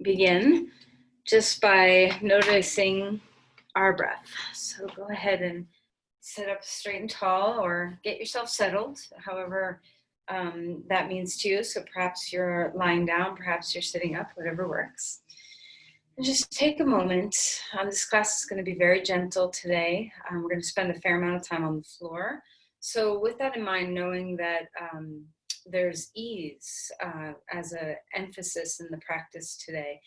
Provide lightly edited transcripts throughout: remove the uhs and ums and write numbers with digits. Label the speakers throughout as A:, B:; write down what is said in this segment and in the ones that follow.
A: begin just by noticing our breath. So go ahead and sit up straight and tall, or get yourself settled, however that means to you. So perhaps you're lying down, perhaps you're sitting up, whatever works. And just take a moment. This class is going to be very gentle today. We're going to spend a fair amount of time on the floor. So with that in mind, knowing that there's ease as an emphasis in the practice today,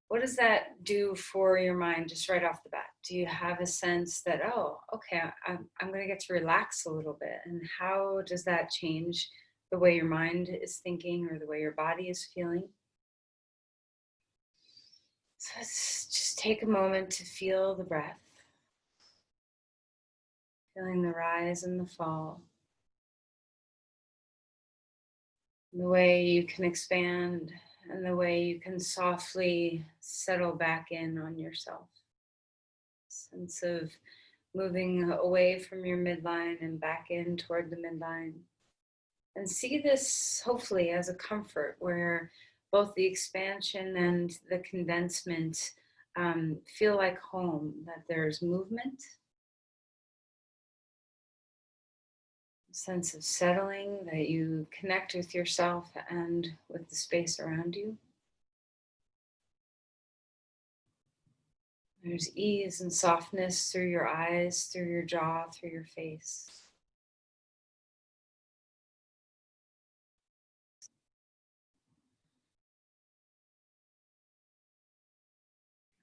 A: what does that do for your mind just right off the bat? Do you have a sense that, oh, okay, I'm going to get to relax a little bit? And how does that change the way your mind is thinking or the way your body is feeling? So let's just take a moment to feel the breath, feeling the rise and the fall, and the way you can expand and the way you can softly settle back in on yourself. Sense of moving away from your midline and back in toward the midline. And see this hopefully as a comfort where both the expansion and the condensement feel like home, that there's movement, a sense of settling, that you connect with yourself and with the space around you. There's ease and softness through your eyes, through your jaw, through your face.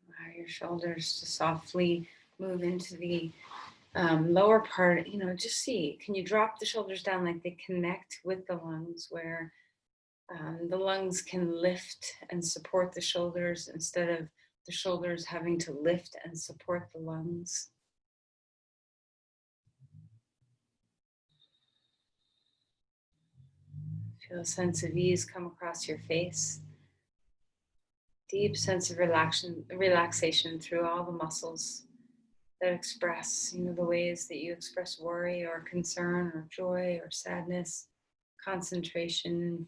A: Allow your shoulders to softly move into the lower part. Just see, can you drop the shoulders down like they connect with the lungs, where the lungs can lift and support the shoulders instead of the shoulders having to lift and support the lungs. Feel a sense of ease come across your face. Deep sense of relaxation through all the muscles that express, the ways that you express worry or concern or joy or sadness, concentration,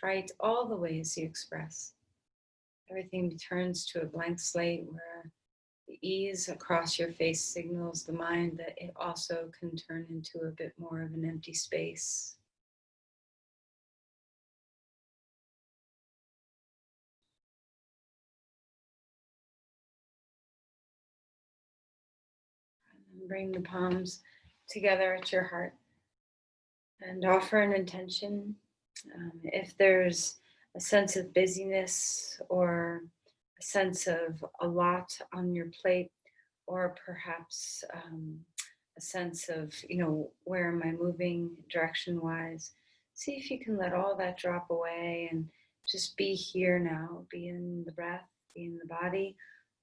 A: fright, all the ways you express. Everything turns to a blank slate where the ease across your face signals the mind that it also can turn into a bit more of an empty space. And bring the palms together at your heart and offer an intention. If there's a sense of busyness or a sense of a lot on your plate, or perhaps a sense of, where am I moving direction-wise, see if you can let all that drop away and just be here now, be in the breath, be in the body.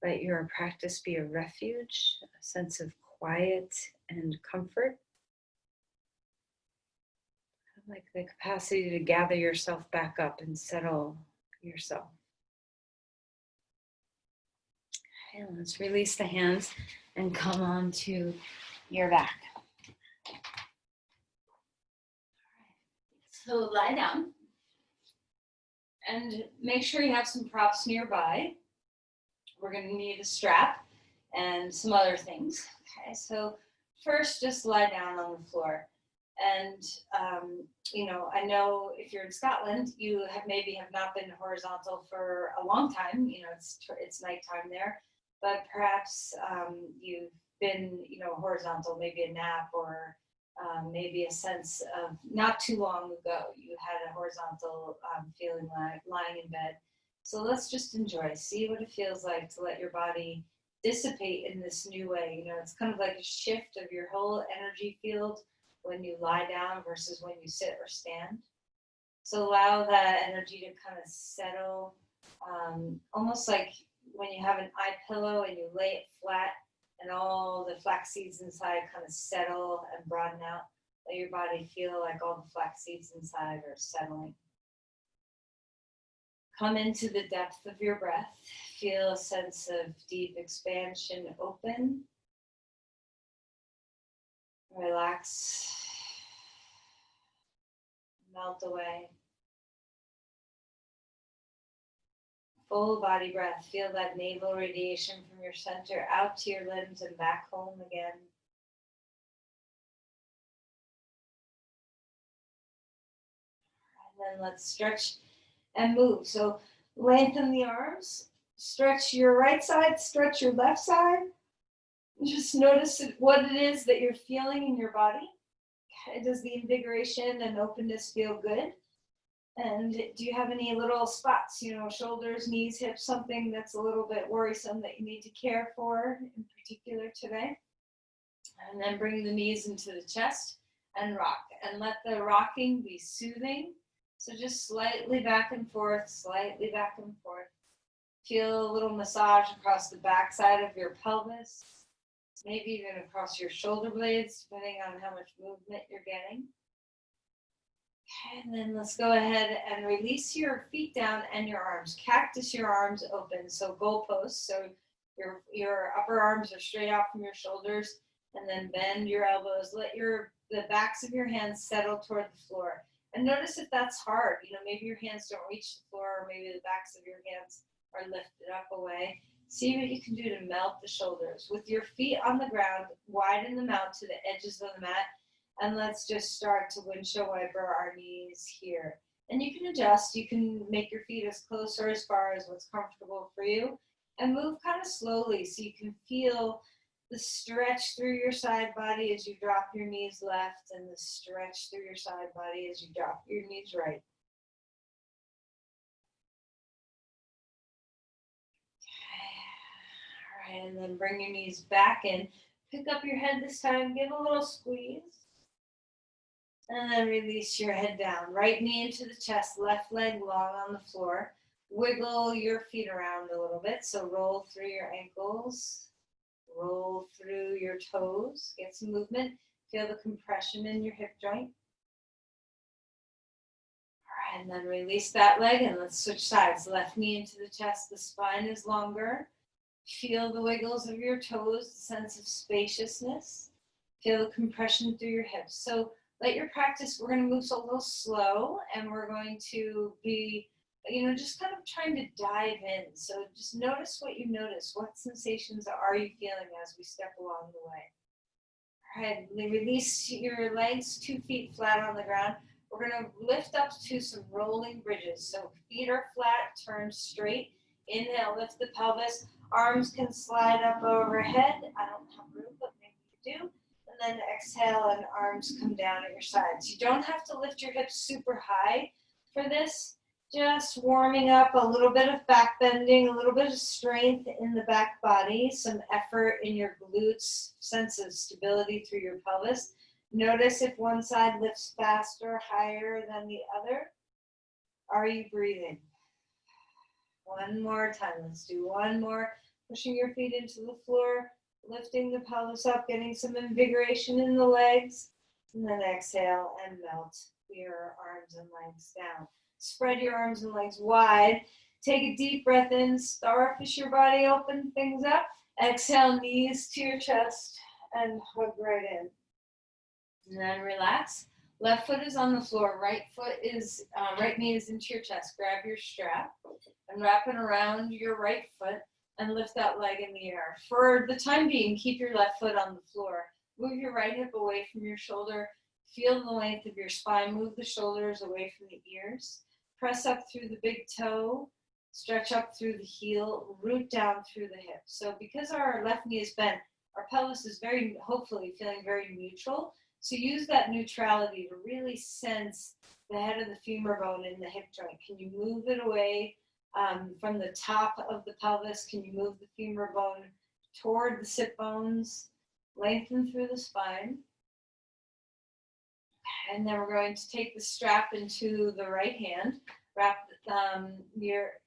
A: Let your practice be a refuge, a sense of quiet and comfort. Like the capacity to gather yourself back up and settle yourself. Okay, let's release the hands and come on to your back. So lie down and make sure you have some props nearby. We're going to need a strap and some other things. Okay, so first just lie down on the floor. And, I know if you're in Scotland, you maybe have not been horizontal for a long time. It's nighttime there, but perhaps you've been, horizontal, maybe a nap, or maybe a sense of not too long ago, you had a horizontal feeling like lying in bed. So let's just enjoy, see what it feels like to let your body dissipate in this new way. It's kind of like a shift of your whole energy field when you lie down versus when you sit or stand. So allow that energy to kind of settle, almost like when you have an eye pillow and you lay it flat and all the flax seeds inside kind of settle and broaden out. Let your body feel like all the flax seeds inside are settling. Come into the depth of your breath. Feel a sense of deep expansion, open. Relax. Melt away. full body breath. Feel that navel radiation from your center out to your limbs and back home again. And then let's stretch and move. So lengthen the arms, stretch your right side, stretch your left side. Just notice what it is that you're feeling in your body. Does the invigoration and openness feel good? And do you have any little spots, shoulders, knees, hips, something that's a little bit worrisome that you need to care for in particular today? And then bring the knees into the chest and rock. And let the rocking be soothing. So just slightly back and forth, slightly back and forth. Feel a little massage across the back side of your pelvis. Maybe even across your shoulder blades, depending on how much movement you're getting. Okay, and then let's go ahead and release your feet down and your arms. Cactus your arms open, so goalposts. So your upper arms are straight out from your shoulders, and then bend your elbows. Let the backs of your hands settle toward the floor. And notice if that's hard. Maybe your hands don't reach the floor, or maybe the backs of your hands are lifted up away. See what you can do to melt the shoulders. With your feet on the ground, widen them out to the edges of the mat. And let's just start to windshield wiper our knees here. And you can adjust. You can make your feet as close or as far as what's comfortable for you. And move kind of slowly so you can feel the stretch through your side body as you drop your knees left, and the stretch through your side body as you drop your knees right. And then bring your knees back in. Pick up your head this time. Give a little squeeze. And then release your head down. Right knee into the chest. Left leg long on the floor. Wiggle your feet around a little bit. So roll through your ankles. Roll through your toes. Get some movement. Feel the compression in your hip joint. All right, and then release that leg. And let's switch sides. Left knee into the chest. The spine is longer. Feel the wiggles of your toes, the sense of spaciousness. Feel the compression through your hips. So let your practice, we're going to move a little slow, and we're going to be, just kind of trying to dive in. So just notice what you notice. What sensations are you feeling as we step along the way? All right, release your legs, 2 feet flat on the ground. We're going to lift up to some rolling bridges. So feet are flat, turn straight. Inhale, lift the pelvis. Arms can slide up overhead. I don't have room, but maybe you do. And then exhale, and arms come down at your sides. You don't have to lift your hips super high for this. Just warming up, a little bit of back bending, a little bit of strength in the back body, some effort in your glutes, sense of stability through your pelvis. Notice if one side lifts faster, higher than the other. Are you breathing? One more time. Let's do one more. Pushing your feet into the floor, lifting the pelvis up, getting some invigoration in the legs. And then exhale and melt your arms and legs down. Spread your arms and legs wide. Take a deep breath in. Starfish your body, open things up. Exhale, knees to your chest and hug right in. And then relax. Left foot is on the floor. Right knee is into your chest. Grab your strap and wrap it around your right foot and lift that leg in the air. For the time being, keep your left foot on the floor. Move your right hip away from your shoulder. Feel the length of your spine. Move the shoulders away from the ears. Press up through the big toe. Stretch up through the heel. Root down through the hip. So because our left knee is bent, our pelvis is hopefully feeling very neutral. So use that neutrality to really sense the head of the femur bone in the hip joint. Can you move it away from the top of the pelvis? Can you move the femur bone toward the sit bones? Lengthen through the spine. And then we're going to take the strap into the right hand. Wrap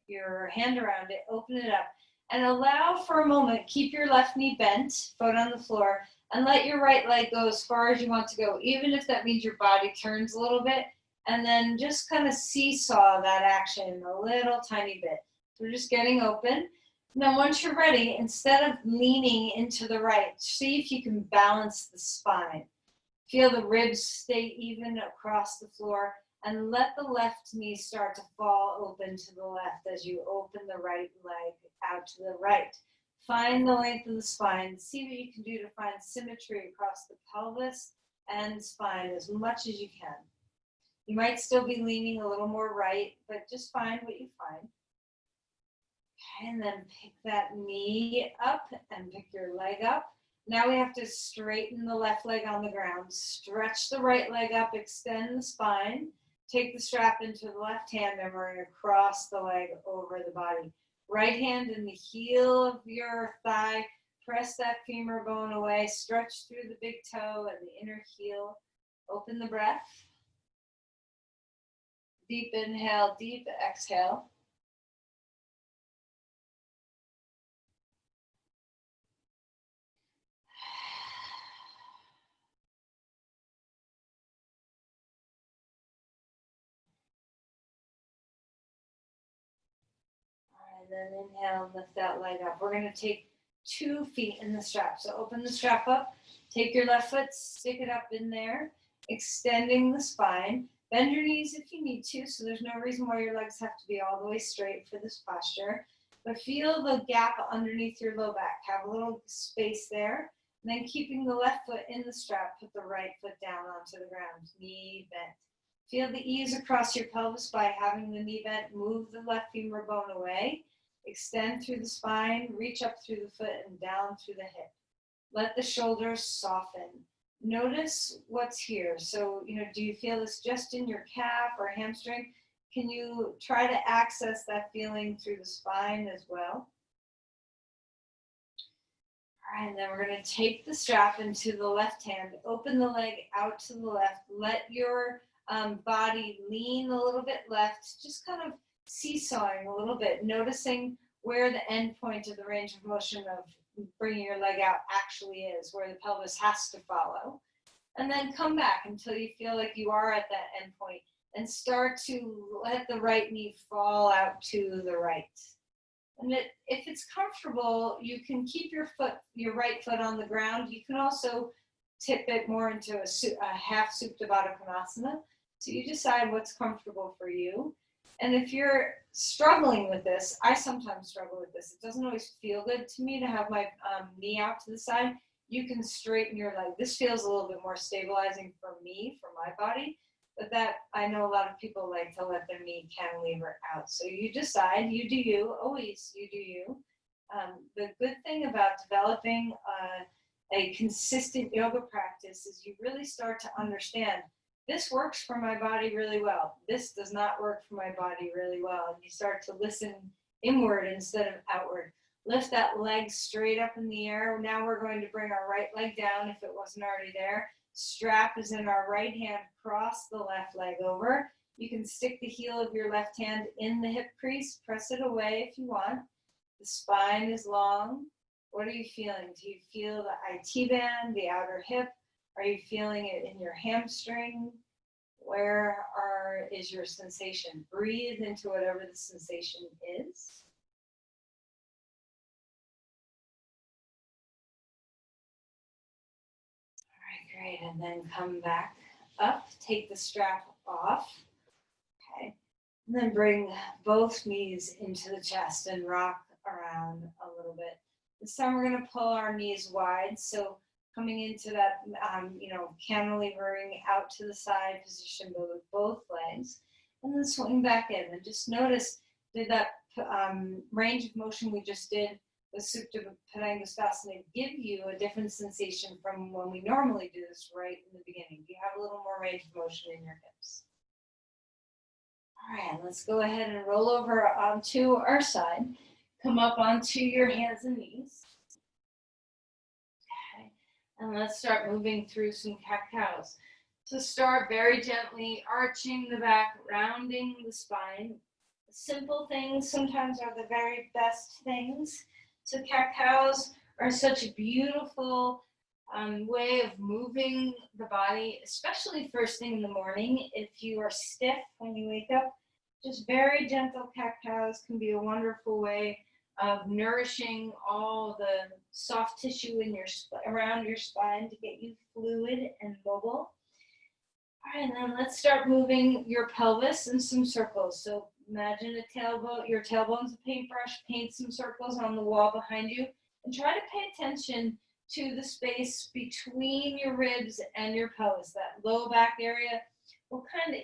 A: your hand around it. Open it up. And allow for a moment. Keep your left knee bent, foot on the floor. And let your right leg go as far as you want to go, even if that means your body turns a little bit. And then just kind of seesaw that action a little tiny bit. So we're just getting open. Now, once you're ready, instead of leaning into the right, see if you can balance the spine. Feel the ribs stay even across the floor. and let the left knee start to fall open to the left as you open the right leg out to the right. Find the length of the spine. See what you can do to find symmetry across the pelvis and spine as much as you can. You might still be leaning a little more right, but just find what you find. And then pick that knee up and pick your leg up. Now we have to straighten the left leg on the ground. Stretch the right leg up, extend the spine. Take the strap into the left hand and we're going to cross the leg over the body. Right hand in the heel of your thigh. Press that femur bone away. Stretch through the big toe and the inner heel. Open the breath. Deep inhale, deep exhale. And then inhale, lift that leg up. We're going to take 2 feet in the strap. So open the strap up, take your left foot, stick it up in there, extending the spine. Bend your knees if you need to, so there's no reason why your legs have to be all the way straight for this posture. But feel the gap underneath your low back. Have a little space there. And then keeping the left foot in the strap, put the right foot down onto the ground, knee bent. Feel the ease across your pelvis by having the knee bent. Move the left femur bone away. Extend through the spine, reach up through the foot and down through the hip. Let the shoulders soften. Notice what's here. So, do you feel this just in your calf or hamstring? Can you try to access that feeling through the spine as well? All right, and then we're going to take the strap into the left hand, open the leg out to the left, let your body lean a little bit left, just kind of seesawing a little bit, noticing where the end point of the range of motion of bringing your leg out actually is, where the pelvis has to follow. And then come back until you feel like you are at that end point and start to let the right knee fall out to the right. And if it's comfortable, you can keep your right foot on the ground. You can also tip it more into a half Supta Baddha Konasana. So you decide what's comfortable for you. And if you're struggling with this, I sometimes struggle with this. It doesn't always feel good to me to have my knee out to the side. You can straighten your leg. This feels a little bit more stabilizing for me, for my body. But that, I know a lot of people like to let their knee cantilever out. So you decide, you do you, always you do you. The good thing about developing a consistent yoga practice is you really start to understand, this works for my body really well. This does not work for my body really well. And you start to listen inward instead of outward. Lift that leg straight up in the air. Now we're going to bring our right leg down if it wasn't already there. Strap is in our right hand, cross the left leg over. You can stick the heel of your left hand in the hip crease, press it away if you want. The spine is long. What are you feeling? Do you feel the IT band, the outer hip? Are you feeling it in your hamstring? Where is your sensation? Breathe into whatever the sensation is. All right, great. And then come back up. Take the strap off. Okay. And then bring both knees into the chest and rock around a little bit. This time we're going to pull our knees wide. So coming into that, cantilevering out to the side position, but with both legs, and then swing back in. And just notice, did that range of motion we just did with Supta Padangusthasana give you a different sensation from when we normally do this right in the beginning? Do you have a little more range of motion in your hips? All right, let's go ahead and roll over onto our side. Come up onto your hands and knees. And let's start moving through some cat-cows. So start very gently, arching the back, rounding the spine. Simple things sometimes are the very best things. So cat-cows are such a beautiful way of moving the body, especially first thing in the morning. If you are stiff when you wake up, just very gentle cat-cows can be a wonderful way of nourishing all the soft tissue in around your spine to get you fluid and mobile. All right, and then let's start moving your pelvis in some circles. So imagine a tailbone, your tailbone's a paintbrush, paint some circles on the wall behind you, and try to pay attention to the space between your ribs and your pelvis, that low back area.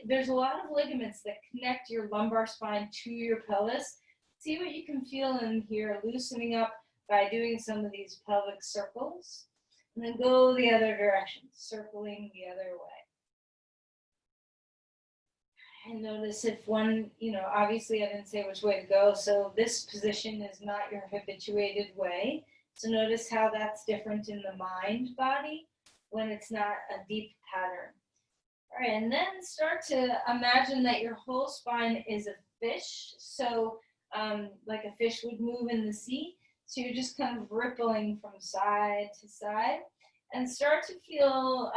A: There's a lot of ligaments that connect your lumbar spine to your pelvis. See what you can feel in here, loosening up by doing some of these pelvic circles. And then go the other direction, circling the other way. And notice if one, obviously I didn't say which way to go, so this position is not your habituated way. So notice how that's different in the mind body when it's not a deep pattern. All right, and then start to imagine that your whole spine is a fish. So like a fish would move in the sea. So you're just kind of rippling from side to side, and start to feel,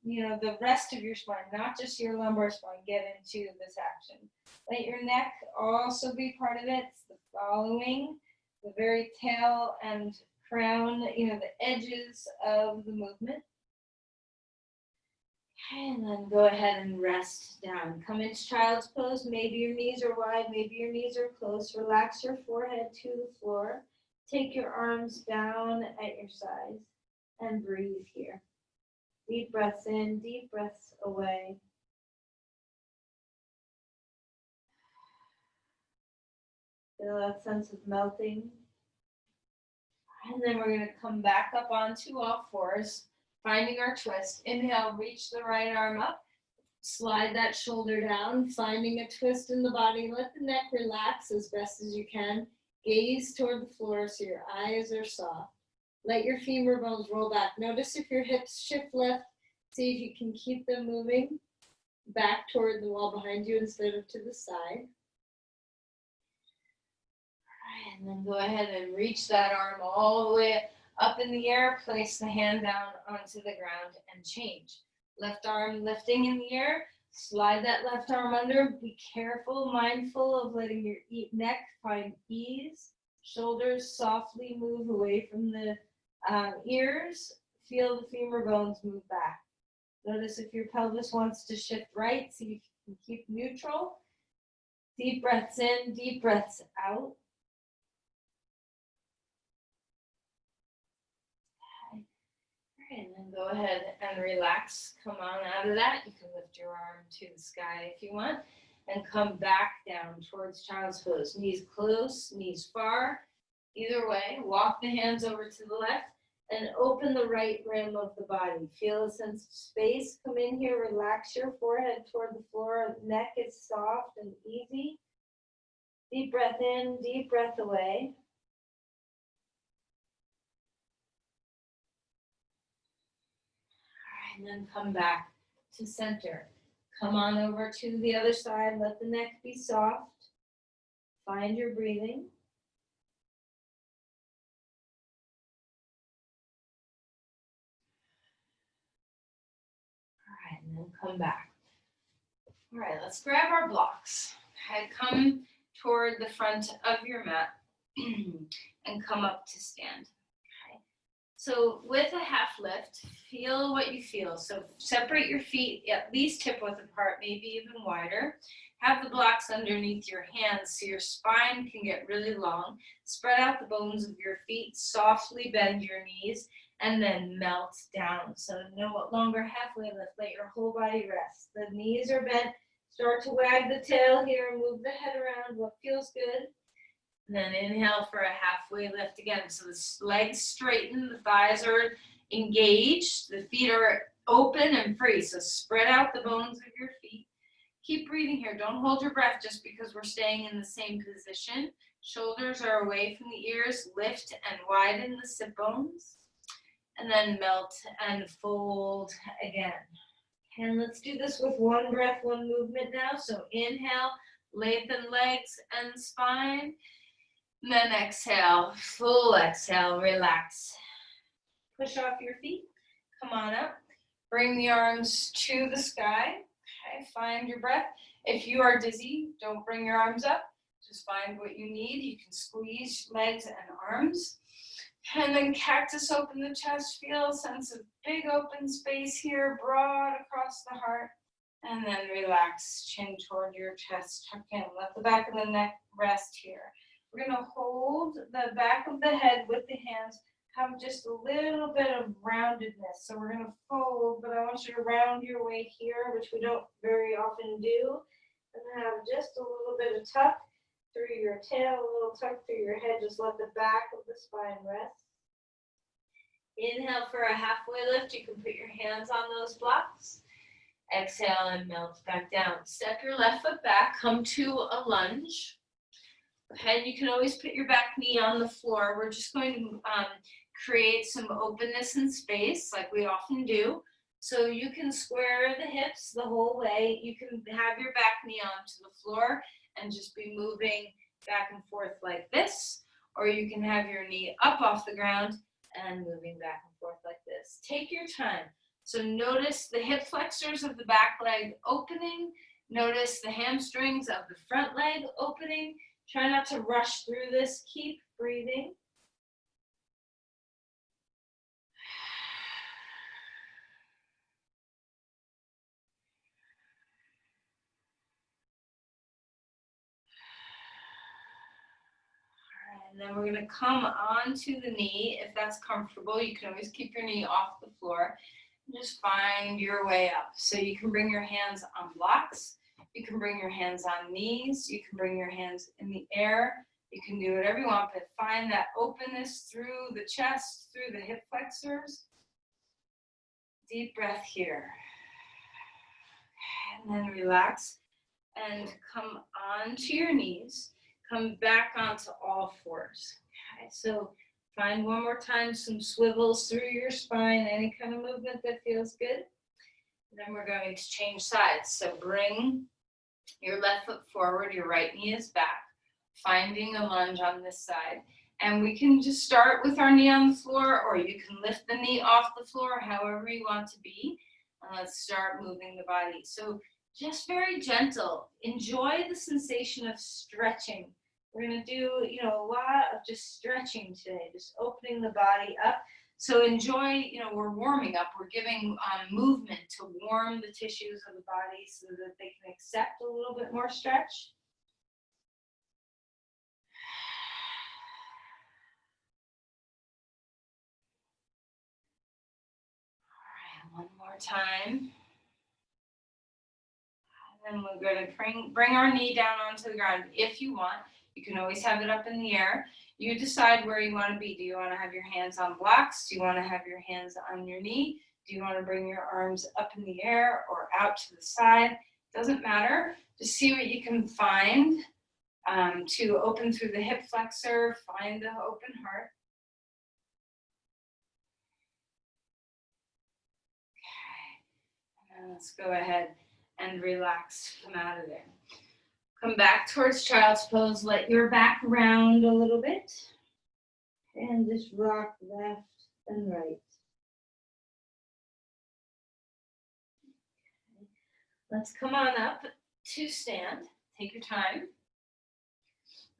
A: the rest of your spine, not just your lumbar spine, get into this action. Let your neck also be part of it. It's the following, the very tail and crown, the edges of the movement. And then go ahead and rest down. Come into child's pose. Maybe your knees are wide, maybe your knees are close. Relax your forehead to the floor. Take your arms down at your sides and breathe here. Deep breaths in, deep breaths away. Feel that sense of melting. And then we're going to come back up onto all fours, finding our twist. Inhale, reach the right arm up. Slide that shoulder down, finding a twist in the body. Let the neck relax as best as you can. Gaze toward the floor so your eyes are soft. Let your femur bones roll back. Notice if your hips shift left. See if you can keep them moving back toward the wall behind you instead of to the side. And then go ahead and reach that arm all the way up in the air. Place the hand down onto the ground and change. Left arm lifting in the air. Slide that left arm under. Be careful, mindful of letting your neck find ease. Shoulders softly move away from the ears. Feel the femur bones move back. Notice if your pelvis wants to shift right, see if you can keep neutral. Deep breaths in, deep breaths out. And then go ahead and relax. Come on out of that. You can lift your arm to the sky if you want. And come back down towards child's pose. Knees close, knees far. Either way, walk the hands over to the left and open the right rim of the body. Feel a sense of space. Come in here, relax your forehead toward the floor. Neck is soft and easy. Deep breath in, deep breath away. And then come back to center. Come on over to the other side. Let the neck be soft. Find your breathing. All right, and then come back. All right, let's grab our blocks. Head come toward the front of your mat and come up to stand. So with a half lift, feel what you feel. So separate your feet at least hip width apart, maybe even wider. Have the blocks underneath your hands so your spine can get really long. Spread out the bones of your feet, softly bend your knees, and then melt down. So no longer halfway lift, let your whole body rest. The knees are bent. Start to wag the tail here and move the head around, what feels good. And then inhale for a halfway lift again. So the legs straighten, the thighs are engaged, the feet are open and free. So spread out the bones of your feet. Keep breathing here. Don't hold your breath just because we're staying in the same position. Shoulders are away from the ears. Lift and widen the sit bones. And then melt and fold again. And let's do this with one breath, one movement now. So inhale, lengthen legs and spine. And then exhale, full exhale, relax. Push off your feet, come on up. Bring the arms to the sky. Okay, find your breath. If you are dizzy, don't bring your arms up. Just find what you need. You can squeeze legs and arms. And then cactus, open the chest. Feel a sense of big open space here, broad across the heart. And then relax, chin toward your chest, tuck in. Let the back of the neck rest here. We're gonna hold the back of the head with the hands, have just a little bit of roundedness. So we're gonna fold, but I want you to round your way here, which we don't very often do. And have just a little bit of tuck through your tail, a little tuck through your head. Just let the back of the spine rest. Inhale for a halfway lift. You can put your hands on those blocks. Exhale and melt back down. Step your left foot back, come to a lunge. And you can always put your back knee on the floor. We're just going to create some openness and space like we often do. So you can square the hips the whole way. You can have your back knee onto the floor and just be moving back and forth like this. Or you can have your knee up off the ground and moving back and forth like this. Take your time. So notice the hip flexors of the back leg opening. Notice the hamstrings of the front leg opening. Try not to rush through this. Keep breathing. And then we're going to come onto the knee if that's comfortable. You can always keep your knee off the floor. And just find your way up. So you can bring your hands on blocks. You can bring your hands on knees. You can bring your hands in the air. You can do whatever you want, but find that openness through the chest, through the hip flexors. Deep breath here. And then relax and come onto your knees. Come back onto all fours. Okay, so find one more time some swivels through your spine, any kind of movement that feels good. And then we're going to change sides. So bring your left foot forward, your right knee is back, finding a lunge on this side. And we can just start with our knee on the floor, or you can lift the knee off the floor, however you want to be. And let's start moving the body. So just very gentle. Enjoy the sensation of stretching. We're going to do, a lot of just stretching today, just opening the body up. So enjoy, we're warming up. We're giving movement to warm the tissues of the body so that they can accept a little bit more stretch. All right, one more time. And then we're going to bring our knee down onto the ground if you want. You can always have it up in the air. You decide where you want to be. Do you want to have your hands on blocks? Do you want to have your hands on your knee? Do you want to bring your arms up in the air or out to the side? Doesn't matter. Just see what you can find to open through the hip flexor. Find the open heart. Okay. And let's go ahead and relax. Come out of there. Come back towards child's pose. Let your back round a little bit. And just rock left and right. Okay. Let's come on up to stand. Take your time.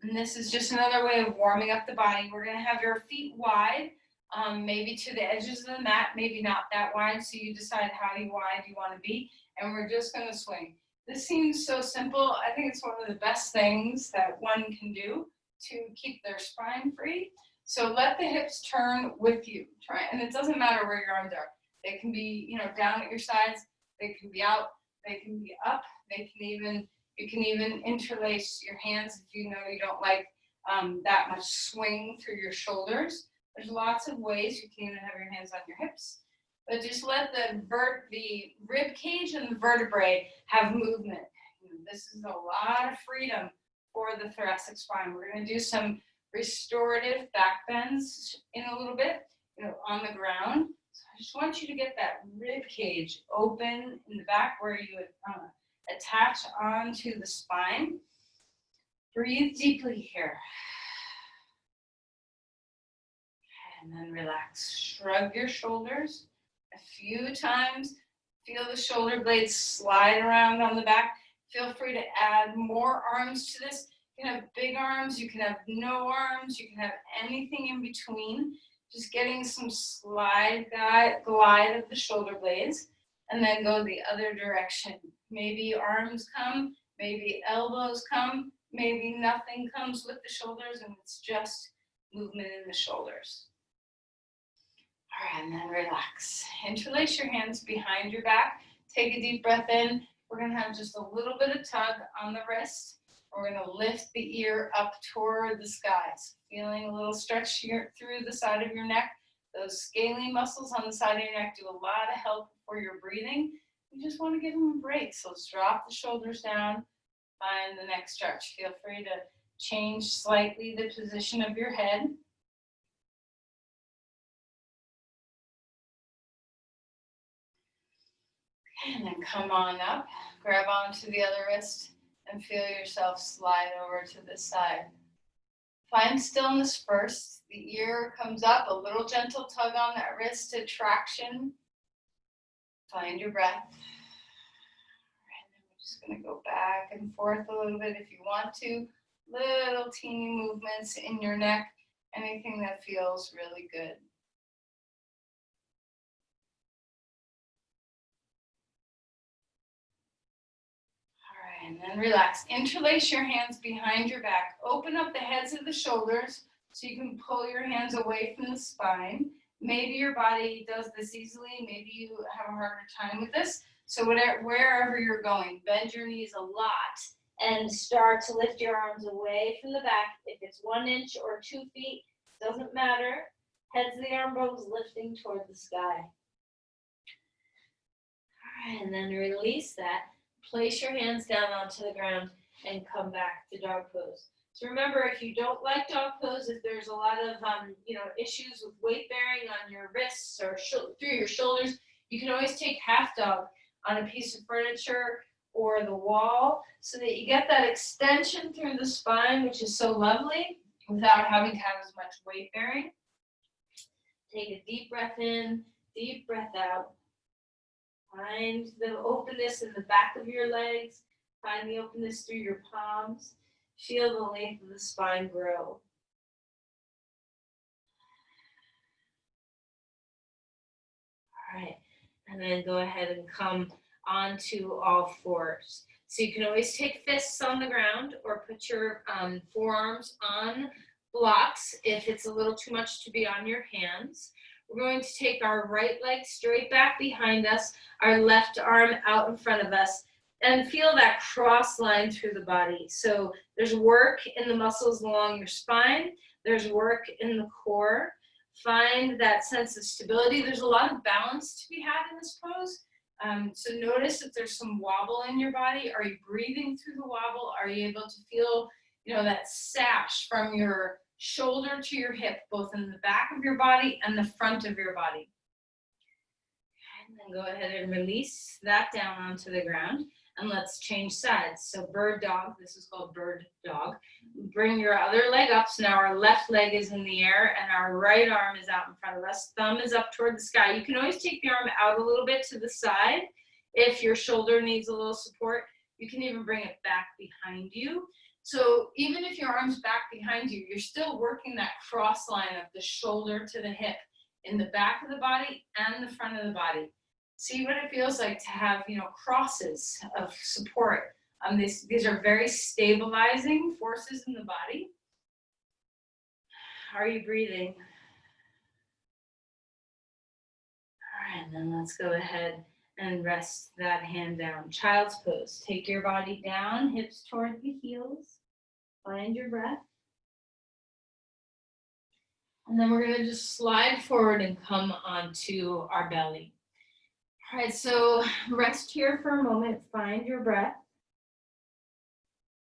A: And this is just another way of warming up the body. We're going to have your feet wide, maybe to the edges of the mat, maybe not that wide. So you decide how wide you want to be. And we're just going to swing. This seems so simple. I think it's one of the best things that one can do to keep their spine free. So let the hips turn with you. And it doesn't matter where your arms are. They can be, down at your sides. They can be out. They can be up. You can even interlace your hands if you know you don't like that much swing through your shoulders. There's lots of ways. You can even have your hands on your hips. But just let the rib cage and the vertebrae have movement. This is a lot of freedom for the thoracic spine. We're going to do some restorative back bends in a little bit, on the ground. So I just want you to get that rib cage open in the back where you would attach onto the spine. Breathe deeply here. And then relax. Shrug your shoulders a few times. Feel the shoulder blades slide around on the back. Feel free to add more arms to this. You can have big arms, you can have no arms, you can have anything in between. Just getting some glide of the shoulder blades, and then go the other direction. Maybe arms come, maybe elbows come, maybe nothing comes with the shoulders and it's just movement in the shoulders. All right, and then relax. Interlace your hands behind your back. Take a deep breath in. We're gonna have just a little bit of tug on the wrist. We're gonna lift the ear up toward the skies. Feeling a little stretch here through the side of your neck. Those scalene muscles on the side of your neck do a lot of help for your breathing. You just want to give them a break. So let's drop the shoulders down, find the neck stretch. Feel free to change slightly the position of your head. And then come on up, grab onto the other wrist, and feel yourself slide over to this side. Find stillness first. The ear comes up, a little gentle tug on that wrist to traction. Find your breath. And then we're just going to go back and forth a little bit if you want to. Little teeny movements in your neck, anything that feels really good. And then relax. Interlace your hands behind your back. Open up the heads of the shoulders so you can pull your hands away from the spine. Maybe your body does this easily. Maybe you have a harder time with this. So wherever you're going, bend your knees a lot and start to lift your arms away from the back. If it's 1 inch or 2 feet, doesn't matter. Heads of the arm bones lifting toward the sky. All right, and then release that. Place your hands down onto the ground and come back to dog pose. So remember, if you don't like dog pose, if there's a lot of issues with weight bearing on your wrists or through your shoulders, you can always take half dog on a piece of furniture or the wall so that you get that extension through the spine, which is so lovely, without having to have as much weight bearing. Take a deep breath in, deep breath out. Find the openness in the back of your legs. Find the openness through your palms. Feel the length of the spine grow. All right, and then go ahead and come onto all fours. So you can always take fists on the ground or put your forearms on blocks if it's a little too much to be on your hands. We're going to take our right leg straight back behind us, our left arm out in front of us, and feel that cross line through the body. So there's work in the muscles along your spine. There's work in the core. Find that sense of stability. There's a lot of balance to be had in this pose. So notice if there's some wobble in your body. Are you breathing through the wobble? Are you able to feel, that sash from your shoulder to your hip, both in the back of your body and the front of your body? And then go ahead and release that down onto the ground. And let's change sides. So bird dog, this is called bird dog. Bring your other leg up. So now our left leg is in the air and our right arm is out in front of us. Thumb is up toward the sky. You can always take the arm out a little bit to the side. If your shoulder needs a little support, you can even bring it back behind you. So even if your arm's back behind you, you're still working that cross line of the shoulder to the hip in the back of the body and the front of the body. See what it feels like to have, crosses of support. These are very stabilizing forces in the body. Are you breathing? All right, and then let's go ahead and rest that hand down. Child's pose. Take your body down, hips toward the heels. Find your breath. And then we're going to just slide forward and come onto our belly. All right, so rest here for a moment. Find your breath.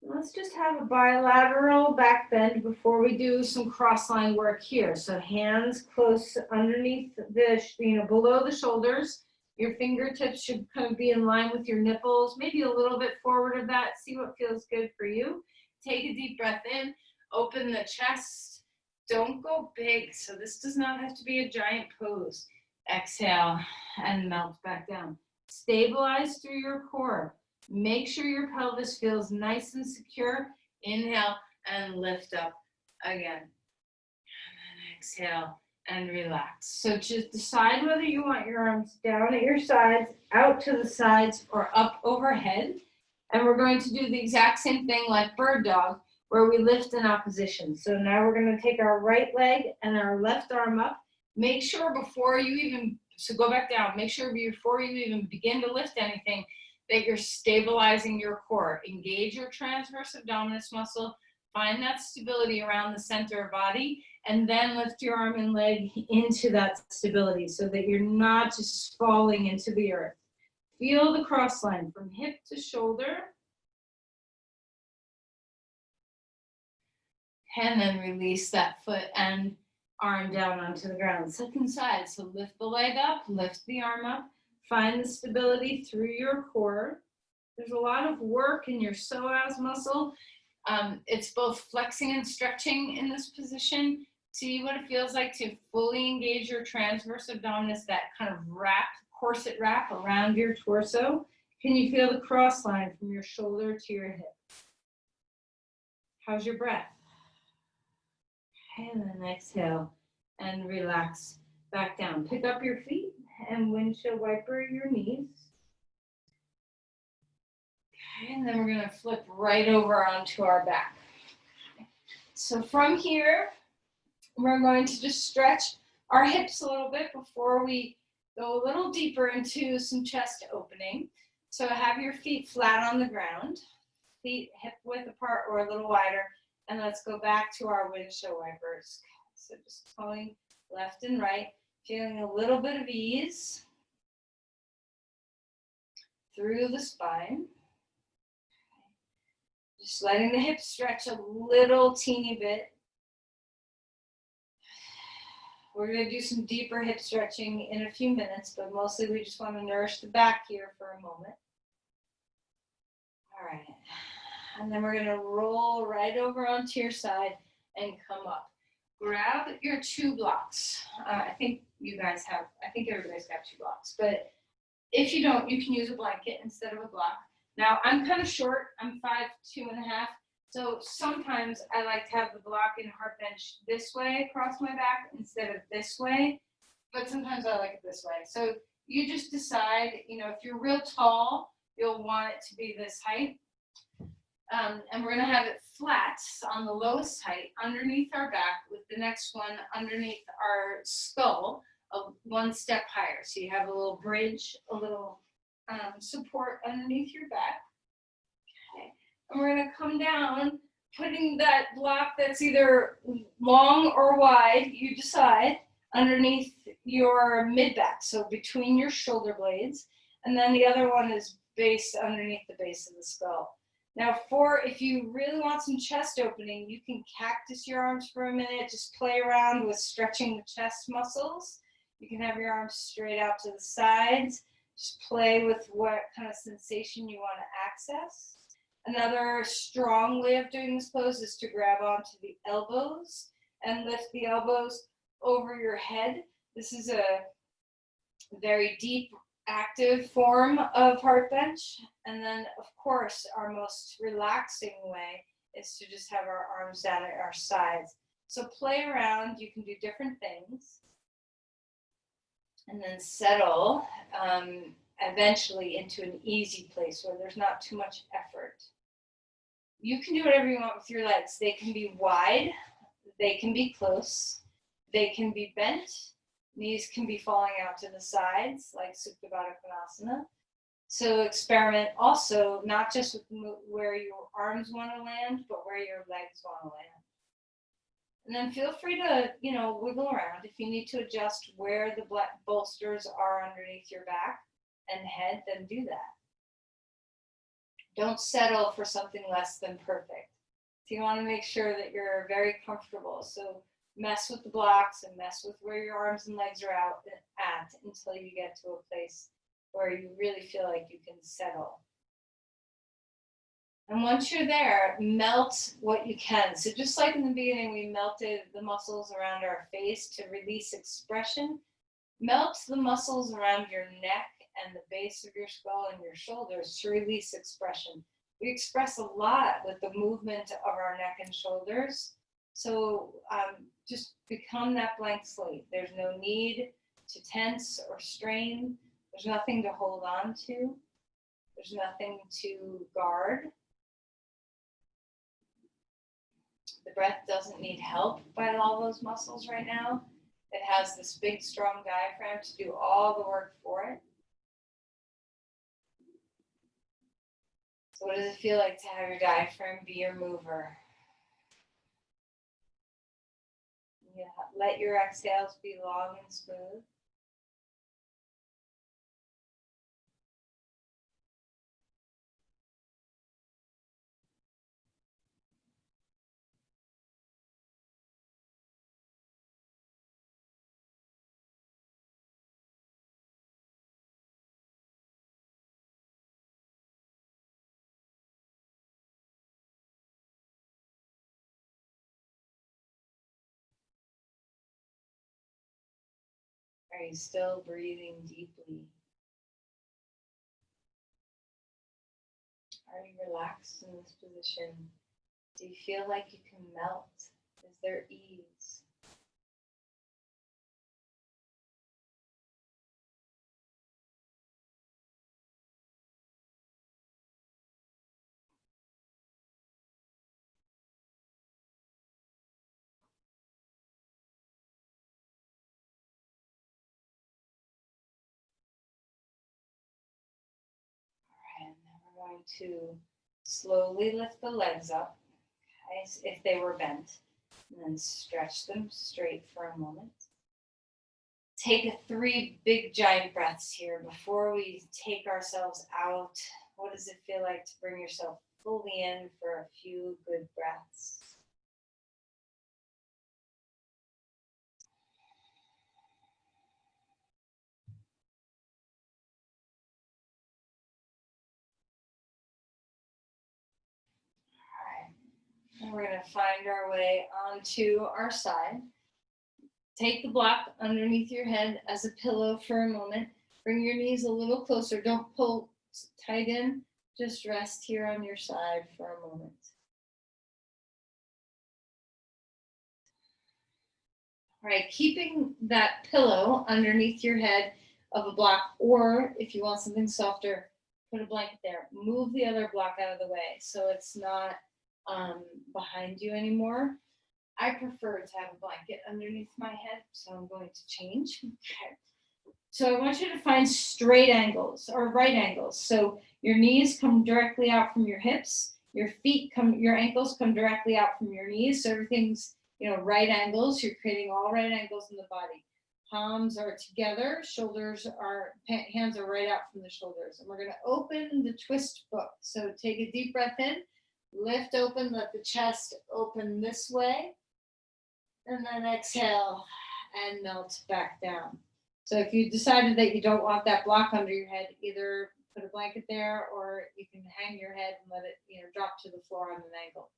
A: Let's just have a bilateral back bend before we do some cross-line work here. So hands close underneath the, below the shoulders. Your fingertips should kind of be in line with your nipples, maybe a little bit forward of that. See what feels good for you. Take a deep breath in, open the chest. Don't go big, so this does not have to be a giant pose. Exhale and melt back down. Stabilize through your core. Make sure your pelvis feels nice and secure. Inhale and lift up again. And then exhale and relax. So just decide whether you want your arms down at your sides, out to the sides, or up overhead. And we're going to do the exact same thing like bird dog, where we lift in opposition. So now we're going to take our right leg and our left arm up. Make sure before you even, so go back down, make sure before you even begin to lift anything that you're stabilizing your core. Engage your transverse abdominis muscle, find that stability around the center of body, and then lift your arm and leg into that stability so that you're not just falling into the earth. Feel the cross line from hip to shoulder. And then release that foot and arm down onto the ground. Second side, so lift the leg up, lift the arm up, find the stability through your core. There's a lot of work in your psoas muscle. It's both flexing and stretching in this position. See what it feels like to fully engage your transverse abdominis, that kind of wrap, corset wrap around your torso. Can you feel the cross line from your shoulder to your hip? How's your breath? And then exhale and relax back down. Pick up your feet and windshield wiper your knees. Okay, and then we're going to flip right over onto our back. So from here, we're going to just stretch our hips a little bit before we go a little deeper into some chest opening. So have your feet flat on the ground, feet hip width apart or a little wider. And let's go back to our windshield wipers. So just going left and right, feeling a little bit of ease through the spine. Just letting the hips stretch a little teeny bit. We're going to do some deeper hip stretching in a few minutes, but mostly we just want to nourish the back here for a moment. All right. And then we're going to roll right over onto your side and come up. Grab your 2 blocks. I think everybody's got 2 blocks, but if you don't, you can use a blanket instead of a block. Now, I'm kind of short. I'm 5'2.5". So sometimes I like to have the block in heart bench this way across my back instead of this way, but sometimes I like it this way. So you just decide, if you're real tall, you'll want it to be this height. And we're going to have it flat on the lowest height underneath our back with the next one underneath our skull, one step higher. So you have a little bridge, a little support underneath your back. Okay. And we're going to come down, putting that block that's either long or wide, you decide, underneath your mid-back, so between your shoulder blades. And then the other one is based underneath the base of the skull. Now, if you really want some chest opening, you can cactus your arms for a minute, just play around with stretching the chest muscles. You can have your arms straight out to the sides, just play with what kind of sensation you want to access. Another strong way of doing this pose is to grab onto the elbows and lift the elbows over your head. This is a very deep, active form of heart bench. And then, of course, our most relaxing way is to just have our arms down at our sides. So play around. You can do different things. And then settle eventually into an easy place where there's not too much effort. You can do whatever you want with your legs. They can be wide. They can be close. They can be bent. Knees can be falling out to the sides, like Supta Baddha Konasana. So experiment also not just with where your arms want to land, but where your legs want to land. And then feel free to, wiggle around. If you need to adjust where the bolsters are underneath your back and head, then do that. Don't settle for something less than perfect. So you want to make sure that you're very comfortable. So mess with the blocks and mess with where your arms and legs are out at until you get to a place where you really feel like you can settle. And once you're there, melt what you can. So just like in the beginning, we melted the muscles around our face to release expression, melt the muscles around your neck and the base of your skull and your shoulders to release expression. We express a lot with the movement of our neck and shoulders. So just become that blank slate. There's no need to tense or strain. There's nothing to hold on to. There's nothing to guard. The breath doesn't need help by all those muscles right now. It has this big, strong diaphragm to do all the work for it. So what does it feel like to have your diaphragm be your mover? Yeah, let your exhales be long and smooth. Are you still breathing deeply? Are you relaxed in this position? Do you feel like you can melt? Is there ease? And then we're going to slowly lift the legs up, okay, as if they were bent, and then stretch them straight for a moment. Take 3 big giant breaths here before we take ourselves out. What does it feel like to bring yourself fully in for a few good breaths? And we're going to find our way onto our side. Take the block underneath your head as a pillow for a moment. Bring your knees a little closer. Don't pull tight in. Just rest here on your side for a moment. All right, keeping that pillow underneath your head of a block, or if you want something softer, put a blanket there. Move the other block out of the way so it's not behind you anymore. I prefer to have a blanket underneath my head, so I'm going to change. Okay. So I want you to find straight angles or right angles. So your knees come directly out from your hips, your ankles come directly out from your knees. So everything's, right angles. You're creating all right angles in the body. Palms are together, hands are right out from the shoulders. And we're going to open the twist book. So take a deep breath in, lift open, let the chest open this way. And then exhale and melt back down. So if you decided that you don't want that block under your head, either put a blanket there or you can hang your head and let it, drop to the floor on an angle.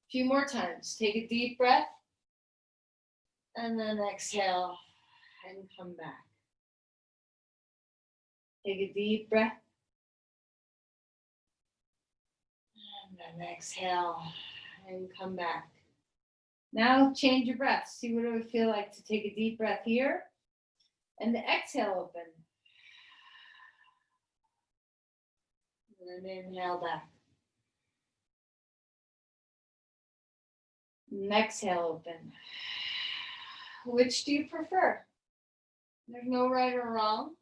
A: A few more times. Take a deep breath and then exhale and come back. Take a deep breath and then exhale and come back. Now change your breath. See what it would feel like to take a deep breath here and the exhale open. And then inhale back. And exhale open. Which do you prefer? There's no right or wrong.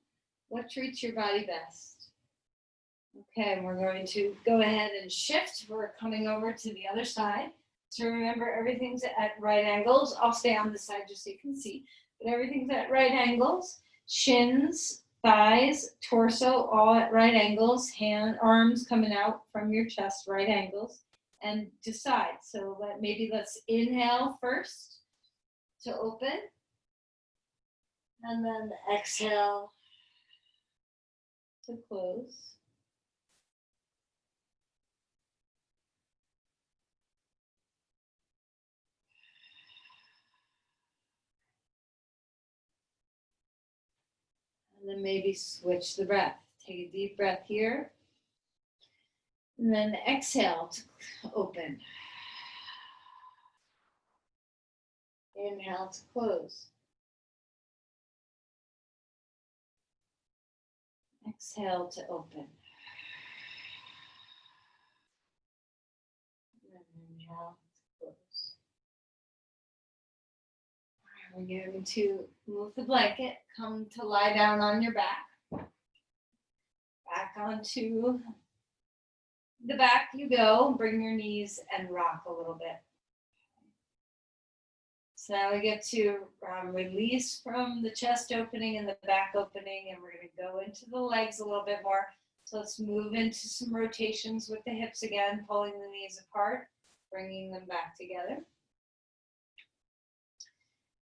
A: What treats your body best? Okay, and we're going to go ahead and shift. We're coming over to the other side. So remember, everything's at right angles. I'll stay on this side just so you can see. But everything's at right angles. Shins, thighs, torso, all at right angles. Arms coming out from your chest, right angles. And decide. So let's inhale first to open. And then exhale to close. And then maybe switch the breath. Take a deep breath here. And then exhale to open. Inhale to close. Exhale to open. And inhale to close. All right, we're going to move the blanket, come to lie down on your back. Back onto the back you go. Bring your knees and rock a little bit. So now we get to release from the chest opening and the back opening, and we're going to go into the legs a little bit more. So let's move into some rotations with the hips again, pulling the knees apart, bringing them back together.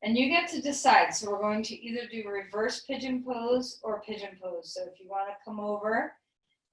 A: And you get to decide. So we're going to either do reverse pigeon pose or pigeon pose. So if you want to come over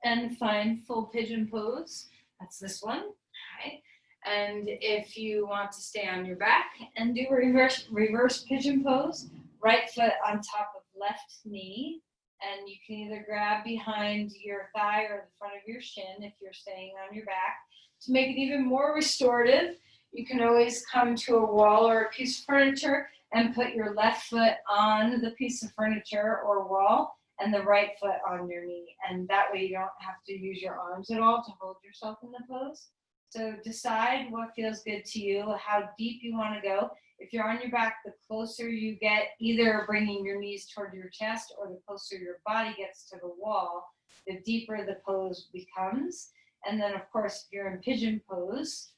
A: and find full pigeon pose, that's this one. All right. And if you want to stay on your back and do reverse pigeon pose, right foot on top of left knee, and you can either grab behind your thigh or the front of your shin if you're staying on your back. To make it even more restorative, you can always come to a wall or a piece of furniture and put your left foot on the piece of furniture or wall and the right foot on your knee. And that way you don't have to use your arms at all to hold yourself in the pose. So decide what feels good to you, how deep you want to go. If you're on your back, the closer you get, either bringing your knees toward your chest or the closer your body gets to the wall, the deeper the pose becomes. And then, of course, if you're in pigeon pose,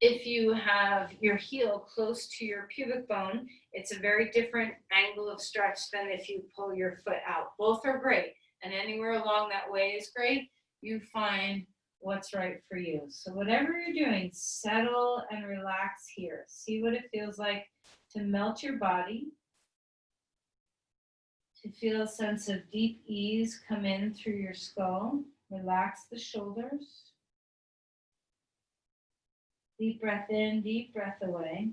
A: if you have your heel close to your pubic bone, it's a very different angle of stretch than if you pull your foot out. Both are great, and anywhere along that way is great. You find what's right for you. So whatever you're doing, settle and relax here. See what it feels like to melt your body, to feel a sense of deep ease come in through your skull. Relax the shoulders. Deep breath in, deep breath away.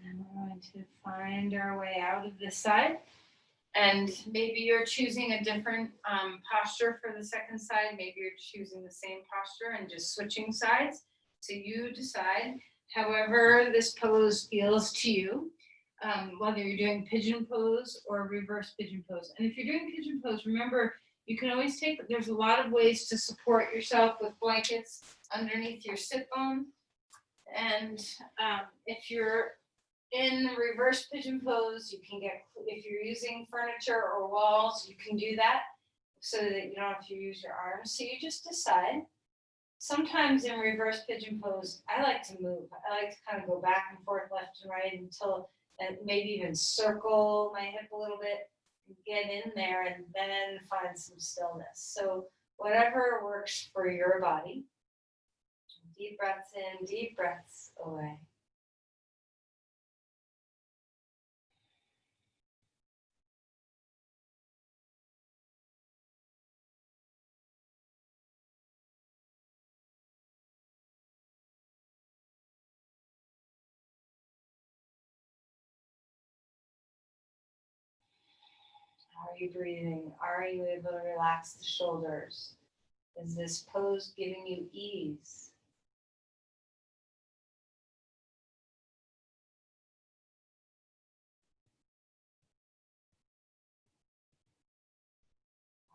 A: And then we're going to find our way out of this side. And maybe you're choosing a different posture for the second side. Maybe you're choosing the same posture and just switching sides. So you decide however this pose feels to you, whether you're doing pigeon pose or reverse pigeon pose. And if you're doing pigeon pose, remember, you can always there's a lot of ways to support yourself with blankets underneath your sit bone. And if you're in reverse pigeon pose, you can get, if you're using furniture or walls, you can do that so that you don't have to use your arms. So you just decide. Sometimes in reverse pigeon pose, I like to move. I like to kind of go back and forth, left and right, until, and maybe even circle my hip a little bit, get in there, and then find some stillness. So whatever works for your body. Deep breaths in, deep breaths away. How are you breathing? Are you able to relax the shoulders? Is this pose giving you ease?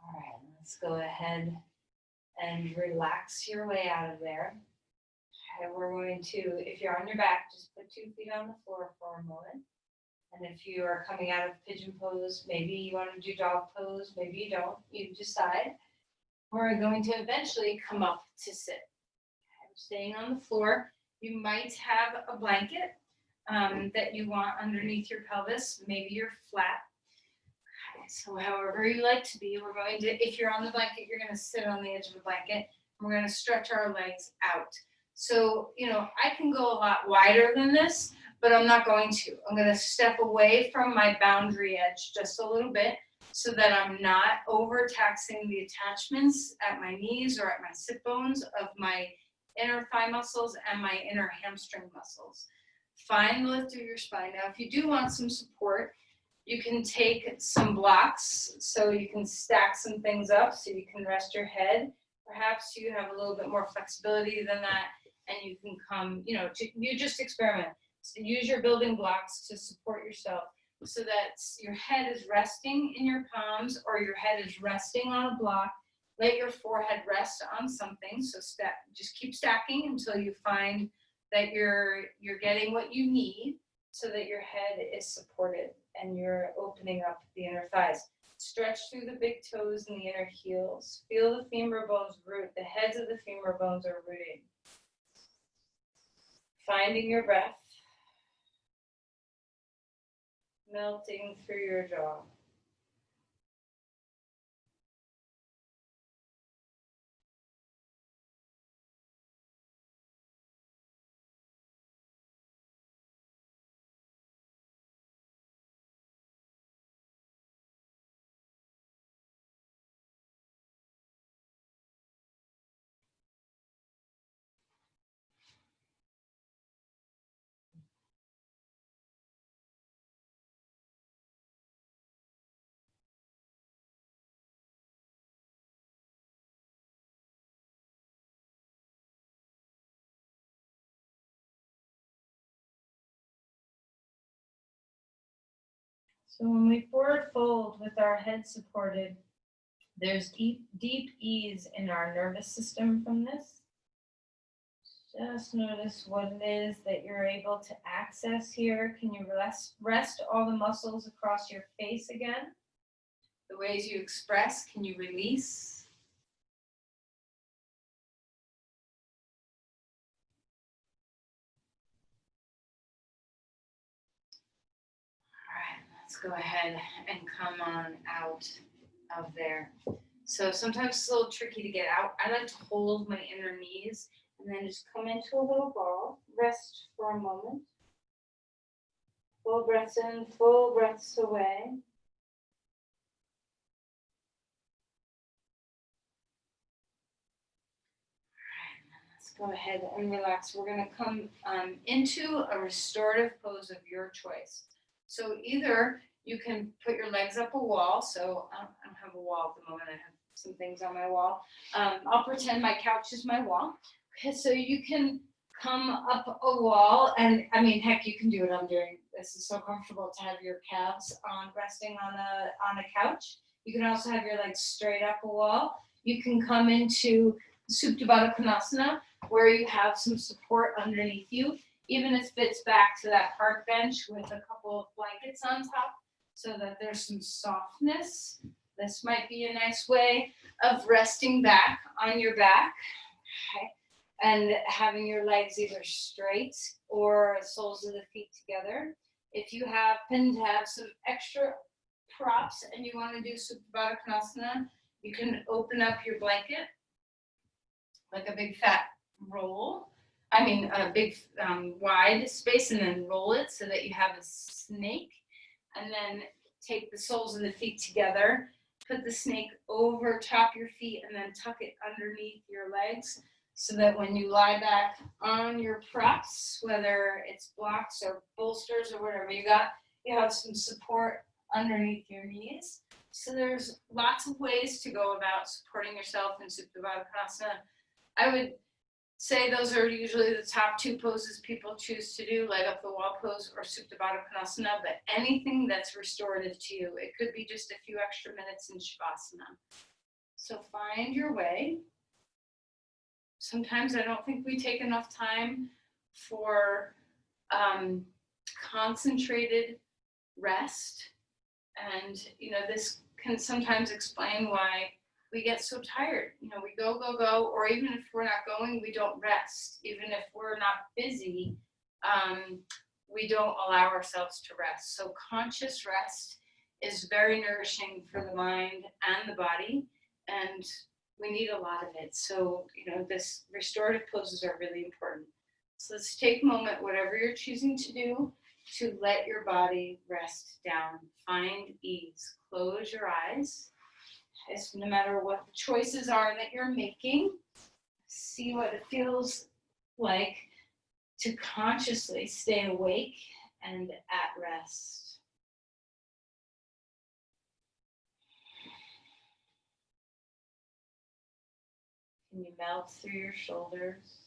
A: All right, let's go ahead and relax your way out of there. Okay, we're going to, if you're on your back, just put 2 feet on the floor for a moment. And if you are coming out of pigeon pose, maybe you want to do dog pose, maybe you don't, you decide. We're going to eventually come up to sit. Okay, staying on the floor, you might have a blanket that you want underneath your pelvis. Maybe you're flat. So however you like to be, we're going to, if you're on the blanket, you're going to sit on the edge of the blanket. We're going to stretch our legs out. So, I can go a lot wider than this, but I'm not going to. I'm going to step away from my boundary edge just a little bit so that I'm not overtaxing the attachments at my knees or at my sit bones of my inner thigh muscles and my inner hamstring muscles. Find the lift through your spine. Now, if you do want some support, you can take some blocks, so you can stack some things up so you can rest your head. Perhaps you have a little bit more flexibility than that, and you can come, you just experiment. So use your building blocks to support yourself so that your head is resting in your palms or your head is resting on a block. Let your forehead rest on something. So just keep stacking until you find that you're getting what you need so that your head is supported and you're opening up the inner thighs. Stretch through the big toes and the inner heels. Feel the femur bones root. The heads of the femur bones are rooting. Finding your breath. Melting through your jaw. So when we forward fold with our head supported, there's deep ease in our nervous system from this. Just notice what it is that you're able to access here. Can you rest all the muscles across your face again? The ways you express, can you release? All right, let's go ahead and come on out of there. So sometimes it's a little tricky to get out. I like to hold my inner knees and then just come into a little ball. Rest for a moment. Full breaths in, full breaths away. Let's go ahead and relax. We're going to come into a restorative pose of your choice. So either you can put your legs up a wall. So I don't have a wall at the moment. I have some things on my wall. I'll pretend my couch is my wall. Okay, so you can come up a wall, and I mean, heck, you can do what I'm doing. This is so comfortable to have your calves resting on a couch. You can also have your legs straight up a wall. You can come into Supta Baddha Konasana, where you have some support underneath you, even if it's back to that park bench with a couple of blankets on top, so that there's some softness. This might be a nice way of resting back on your back, okay, and having your legs either straight or soles of the feet together. If you happen to have some extra props and you want to do Supta Baddha Konasana, you can open up your blanket like a big fat roll. A big wide space, and then roll it so that you have a snake, and then take the soles of the feet together, put the snake over top your feet, and then tuck it underneath your legs so that when you lie back on your props, whether it's blocks or bolsters or whatever you got, you have some support underneath your knees. So there's lots of ways to go about supporting yourself in Supta Baddha Konasana. I would say those are usually the top two poses people choose to do, leg up the wall pose or Supta Baddha Konasana, but anything that's restorative to you. It could be just a few extra minutes in Shavasana. So find your way. Sometimes I don't think we take enough time for concentrated rest. And, this can sometimes explain why we get so tired. We go, or even if we're not going, we don't rest. Even if we're not busy, we don't allow ourselves to rest. So conscious rest is very nourishing for the mind and the body. And We need a lot of it. So, this restorative poses are really important. So let's take a moment, whatever you're choosing to do, to let your body rest down. Find ease. Close your eyes. So no matter what the choices are that you're making, see what it feels like to consciously stay awake and at rest. Can you melt through your shoulders?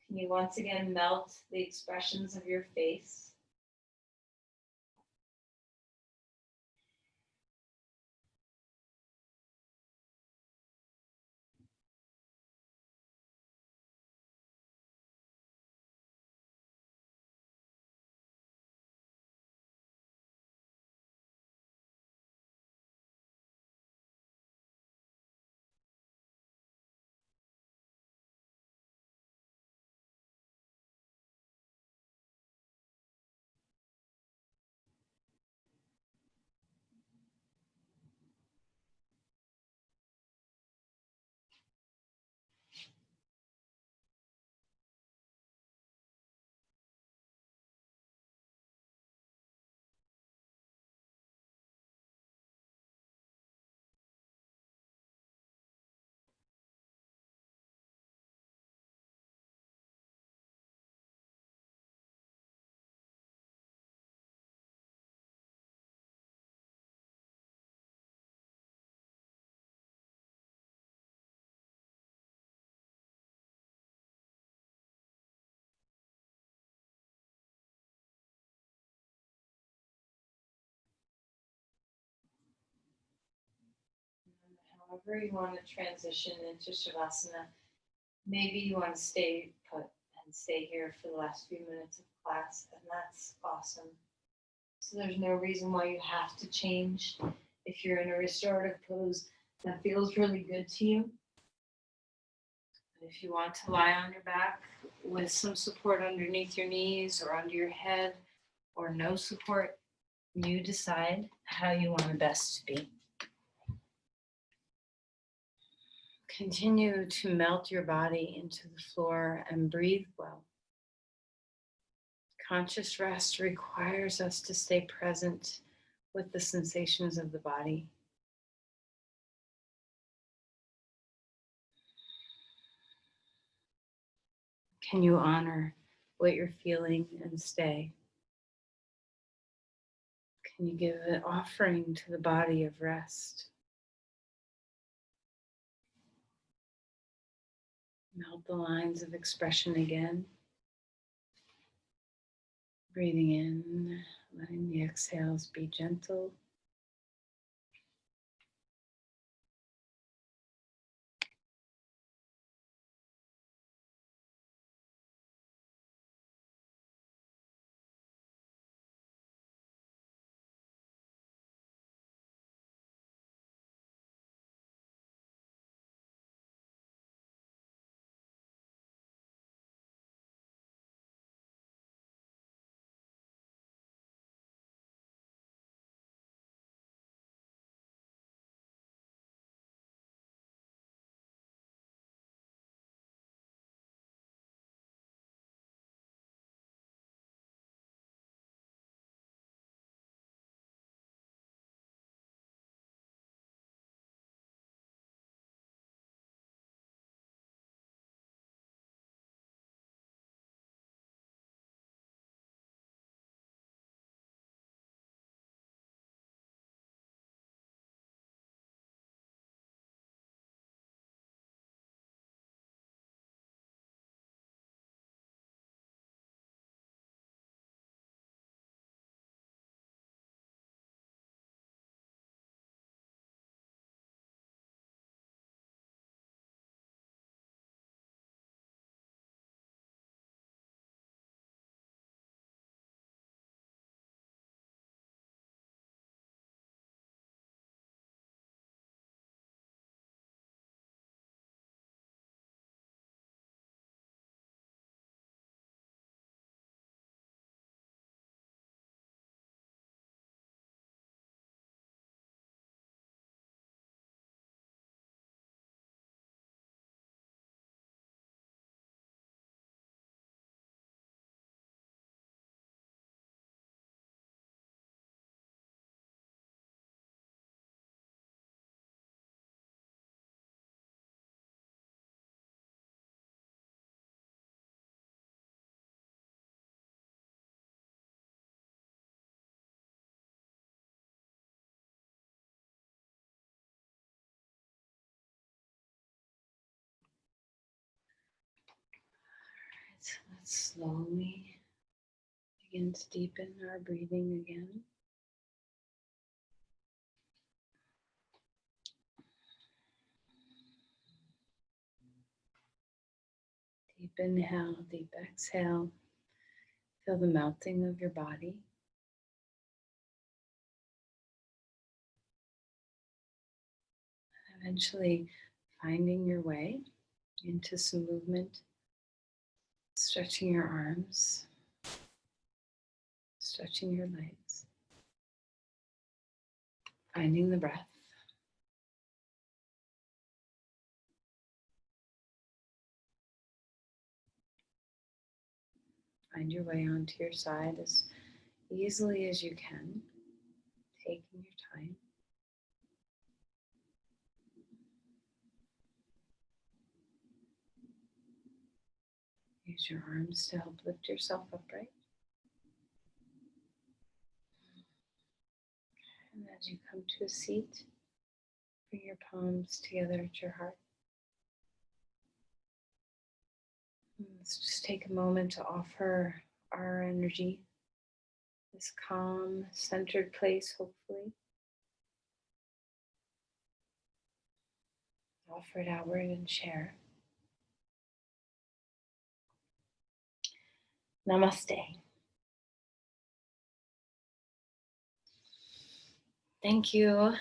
A: Can you once again melt the expressions of your face? However you want to transition into Shavasana, maybe you want to stay put and stay here for the last few minutes of class, and that's awesome. So there's no reason why you have to change. If you're in a restorative pose that feels really good to you, if you want to lie on your back with some support underneath your knees or under your head, or no support, you decide how you want it best to be. Continue to melt your body into the floor and breathe well. Conscious rest requires us to stay present with the sensations of the body. Can you honor what you're feeling and stay? Can you give an offering to the body of rest? Melt the lines of expression again. Breathing in, letting the exhales be gentle.
B: Let's slowly begin to deepen our breathing again. Deep inhale, deep exhale. Feel the melting of your body. Eventually finding your way into some movement, stretching your arms, stretching your legs, finding the breath. Find your way onto your side as easily as you can, taking your time. Use your arms to help lift yourself upright. And as you come to a seat, bring your palms together at your heart. And let's just take a moment to offer our energy, this calm, centered place, hopefully. Offer it outward and share. Namaste. Thank you